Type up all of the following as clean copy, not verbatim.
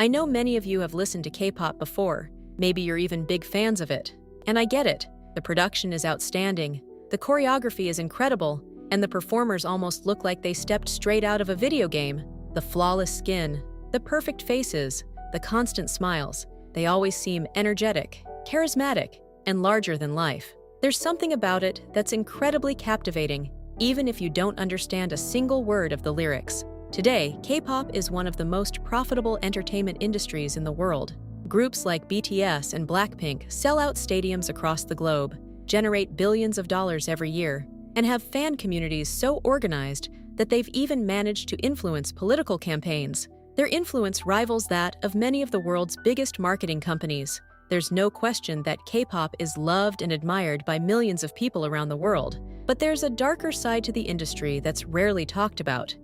I know many of you have listened to K-pop before. Maybe you're even big fans of it. And I get it. The production is outstanding, the choreography is incredible, and the performers almost look like they stepped straight out of a video game. The flawless skin, the perfect faces, the constant smiles. They always seem energetic, charismatic, and larger than life. There's something about it that's incredibly captivating, even if you don't understand a single word of the lyrics. Today, K-pop is one of the most profitable entertainment industries in the world. Groups like BTS and Blackpink sell out stadiums across the globe, generate billions of dollars every year, and have fan communities so organized that they've even managed to influence political campaigns. Their influence rivals that of many of the world's biggest marketing companies. There's no question that K-pop is loved and admired by millions of people around the world. But there's a darker side to the industry that's rarely talked about.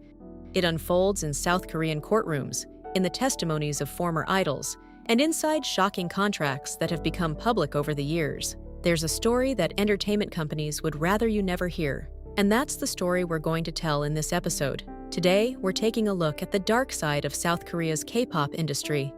It unfolds in South Korean courtrooms, in the testimonies of former idols, and inside shocking contracts that have become public over the years. There's a story that entertainment companies would rather you never hear. And that's the story we're going to tell in this episode. Today, we're taking a look at the dark side of South Korea's K-pop industry.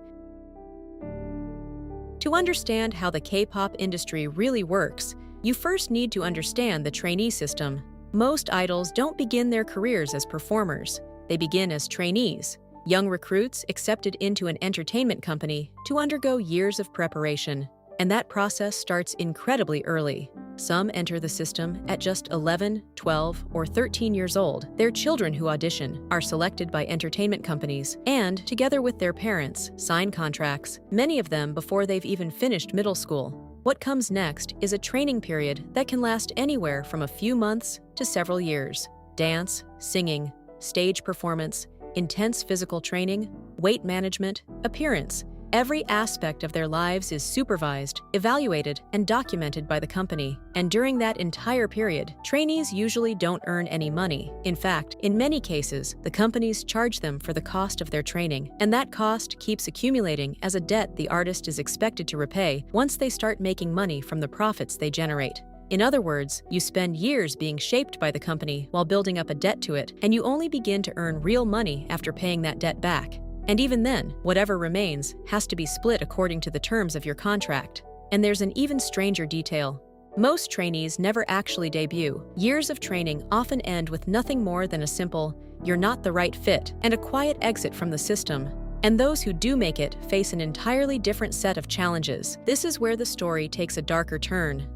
To understand how the K-pop industry really works, you first need to understand the trainee system. Most idols don't begin their careers as performers. They begin as trainees, young recruits accepted into an entertainment company to undergo years of preparation. And that process starts incredibly early. Some enter the system at just 11, 12, or 13 years old. Their children who audition are selected by entertainment companies and, together with their parents, sign contracts, many of them before they've even finished middle school. What comes next is a training period that can last anywhere from a few months to several years. Dance, singing, stage performance, intense physical training, weight management, appearance. Every aspect of their lives is supervised, evaluated, and documented by the company. And during that entire period, trainees usually don't earn any money. In fact, in many cases, the companies charge them for the cost of their training, and that cost keeps accumulating as a debt the artist is expected to repay once they start making money from the profits they generate. In other words, you spend years being shaped by the company while building up a debt to it, and you only begin to earn real money after paying that debt back. And even then, whatever remains has to be split according to the terms of your contract. And there's an even stranger detail. Most trainees never actually debut. Years of training often end with nothing more than a simple, "You're not the right fit," and a quiet exit from the system. And those who do make it face an entirely different set of challenges. This is where the story takes a darker turn.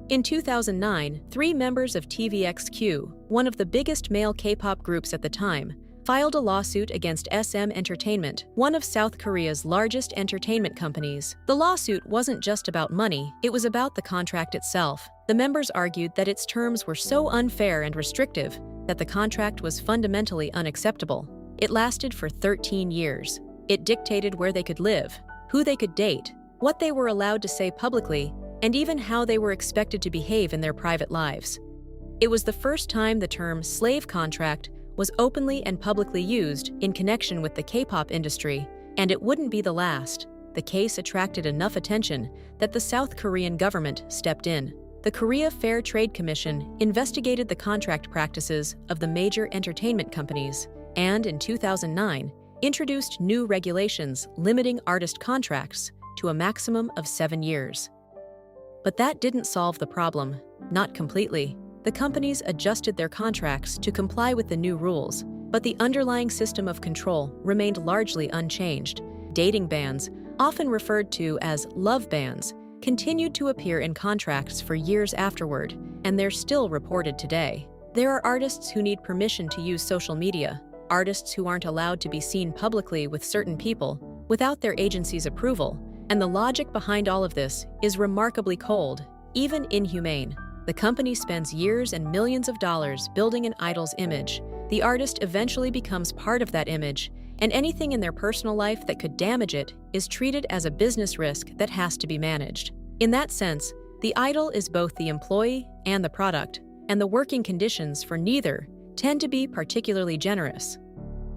In 2009, 3 members of TVXQ, one of the biggest male K-pop groups at the time, filed a lawsuit against SM Entertainment, one of South Korea's largest entertainment companies. The lawsuit wasn't just about money, it was about the contract itself. The members argued that its terms were so unfair and restrictive that the contract was fundamentally unacceptable. It lasted for 13 years. It dictated where they could live, who they could date, what they were allowed to say publicly, and even how they were expected to behave in their private lives. It was the first time the term slave contract was openly and publicly used in connection with the K-pop industry, and it wouldn't be the last. The case attracted enough attention that the South Korean government stepped in. The Korea Fair Trade Commission investigated the contract practices of the major entertainment companies, and in 2009, introduced new regulations limiting artist contracts to a maximum of 7 years. But that didn't solve the problem, not completely. The companies adjusted their contracts to comply with the new rules, but the underlying system of control remained largely unchanged. Dating bans, often referred to as love bans, continued to appear in contracts for years afterward, and they're still reported today. There are artists who need permission to use social media, artists who aren't allowed to be seen publicly with certain people without their agency's approval, and the logic behind all of this is remarkably cold, even inhumane. The company spends years and millions of dollars building an idol's image. The artist eventually becomes part of that image, and anything in their personal life that could damage it is treated as a business risk that has to be managed. In that sense, the idol is both the employee and the product, and the working conditions for neither tend to be particularly generous.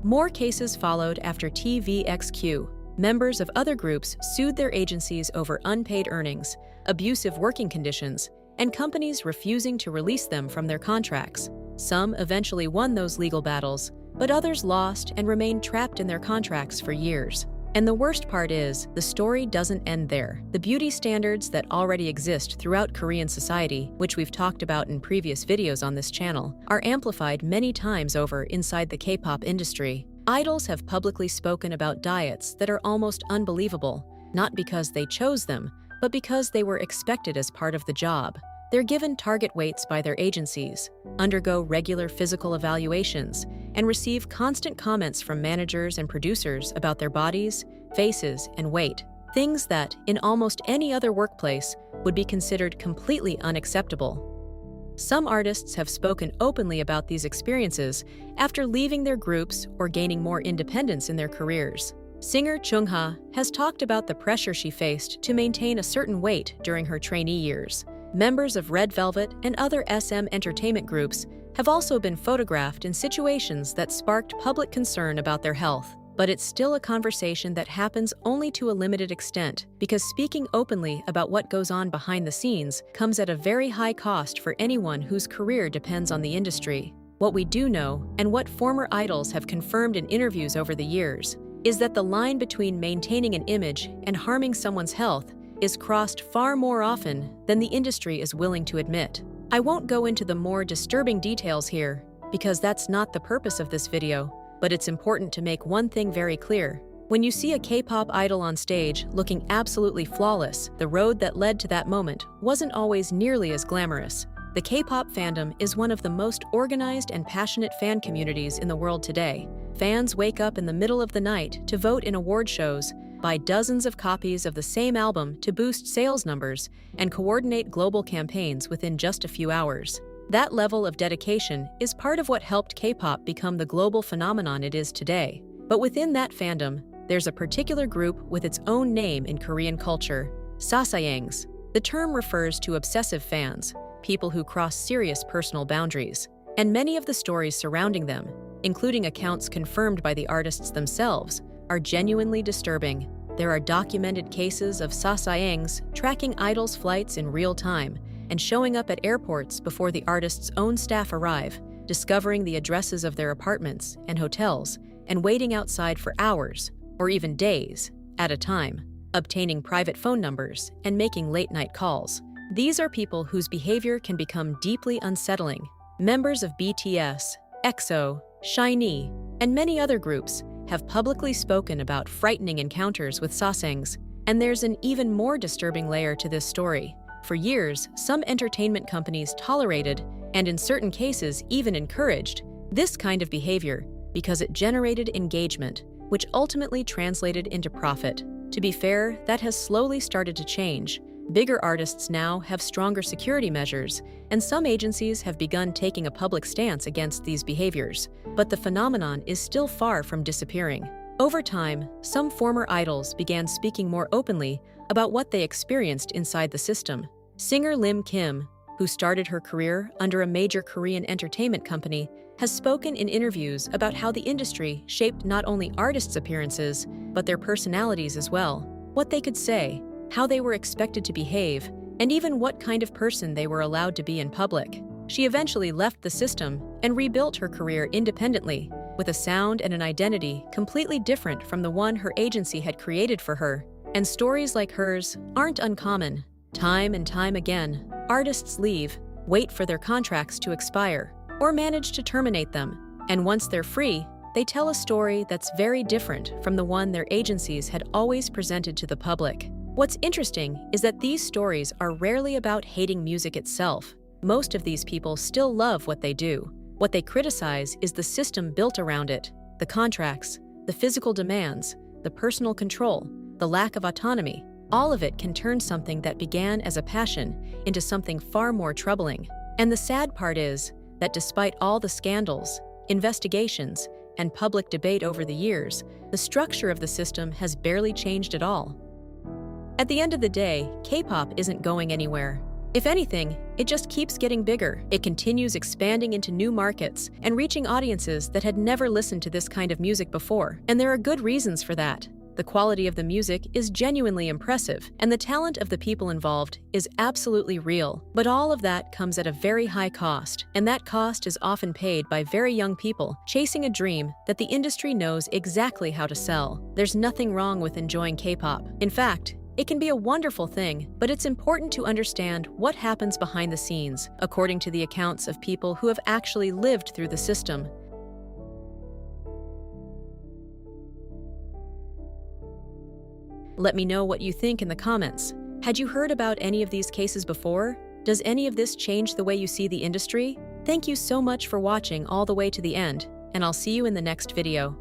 More cases followed after TVXQ. Members of other groups sued their agencies over unpaid earnings, abusive working conditions, and companies refusing to release them from their contracts. Some eventually won those legal battles, but others lost and remained trapped in their contracts for years. And the worst part is, the story doesn't end there. The beauty standards that already exist throughout Korean society, which we've talked about in previous videos on this channel, are amplified many times over inside the K-pop industry. Idols have publicly spoken about diets that are almost unbelievable, not because they chose them, but because they were expected as part of the job. They're given target weights by their agencies, undergo regular physical evaluations, and receive constant comments from managers and producers about their bodies, faces, and weight. Things that, in almost any other workplace, would be considered completely unacceptable. Some artists have spoken openly about these experiences after leaving their groups or gaining more independence in their careers. Singer Chung-ha has talked about the pressure she faced to maintain a certain weight during her trainee years. Members of Red Velvet and other SM entertainment groups have also been photographed in situations that sparked public concern about their health. But it's still a conversation that happens only to a limited extent, because speaking openly about what goes on behind the scenes comes at a very high cost for anyone whose career depends on the industry. What we do know, and what former idols have confirmed in interviews over the years, is that the line between maintaining an image and harming someone's health is crossed far more often than the industry is willing to admit. I won't go into the more disturbing details here, because that's not the purpose of this video, but it's important to make one thing very clear. When you see a K-pop idol on stage looking absolutely flawless, the road that led to that moment wasn't always nearly as glamorous. The K-pop fandom is one of the most organized and passionate fan communities in the world today. Fans wake up in the middle of the night to vote in award shows, buy dozens of copies of the same album to boost sales numbers, and coordinate global campaigns within just a few hours. That level of dedication is part of what helped K-pop become the global phenomenon it is today. But within that fandom, there's a particular group with its own name in Korean culture, sasayangs. The term refers to obsessive fans, people who cross serious personal boundaries. And many of the stories surrounding them, including accounts confirmed by the artists themselves, are genuinely disturbing. There are documented cases of sasayangs tracking idols' flights in real time and showing up at airports before the artists' own staff arrive, discovering the addresses of their apartments and hotels, and waiting outside for hours, or even days, at a time, obtaining private phone numbers and making late-night calls. These are people whose behavior can become deeply unsettling. Members of BTS, EXO, SHINee, and many other groups have publicly spoken about frightening encounters with sasayangs, and there's an even more disturbing layer to this story. For years, some entertainment companies tolerated, and in certain cases even encouraged, this kind of behavior because it generated engagement, which ultimately translated into profit. To be fair, that has slowly started to change. Bigger artists now have stronger security measures, and some agencies have begun taking a public stance against these behaviors. But the phenomenon is still far from disappearing. Over time, some former idols began speaking more openly about what they experienced inside the system. Singer Lim Kim, who started her career under a major Korean entertainment company, has spoken in interviews about how the industry shaped not only artists' appearances, but their personalities as well. What they could say, how they were expected to behave, and even what kind of person they were allowed to be in public. She eventually left the system and rebuilt her career independently, with a sound and an identity completely different from the one her agency had created for her. And stories like hers aren't uncommon. Time and time again, artists leave, wait for their contracts to expire, or manage to terminate them. And once they're free, they tell a story that's very different from the one their agencies had always presented to the public. What's interesting is that these stories are rarely about hating music itself. Most of these people still love what they do. What they criticize is the system built around it, the contracts, the physical demands, the personal control, the lack of autonomy. All of it can turn something that began as a passion into something far more troubling. And the sad part is that despite all the scandals, investigations, and public debate over the years, the structure of the system has barely changed at all. At the end of the day, K-pop isn't going anywhere. If anything, it just keeps getting bigger. It continues expanding into new markets and reaching audiences that had never listened to this kind of music before. And there are good reasons for that. The quality of the music is genuinely impressive, and the talent of the people involved is absolutely real. But all of that comes at a very high cost, and that cost is often paid by very young people chasing a dream that the industry knows exactly how to sell. There's nothing wrong with enjoying K-pop. In fact, it can be a wonderful thing, but it's important to understand what happens behind the scenes, according to the accounts of people who have actually lived through the system. Let me know what you think in the comments. Had you heard about any of these cases before? Does any of this change the way you see the industry? Thank you so much for watching all the way to the end, and I'll see you in the next video.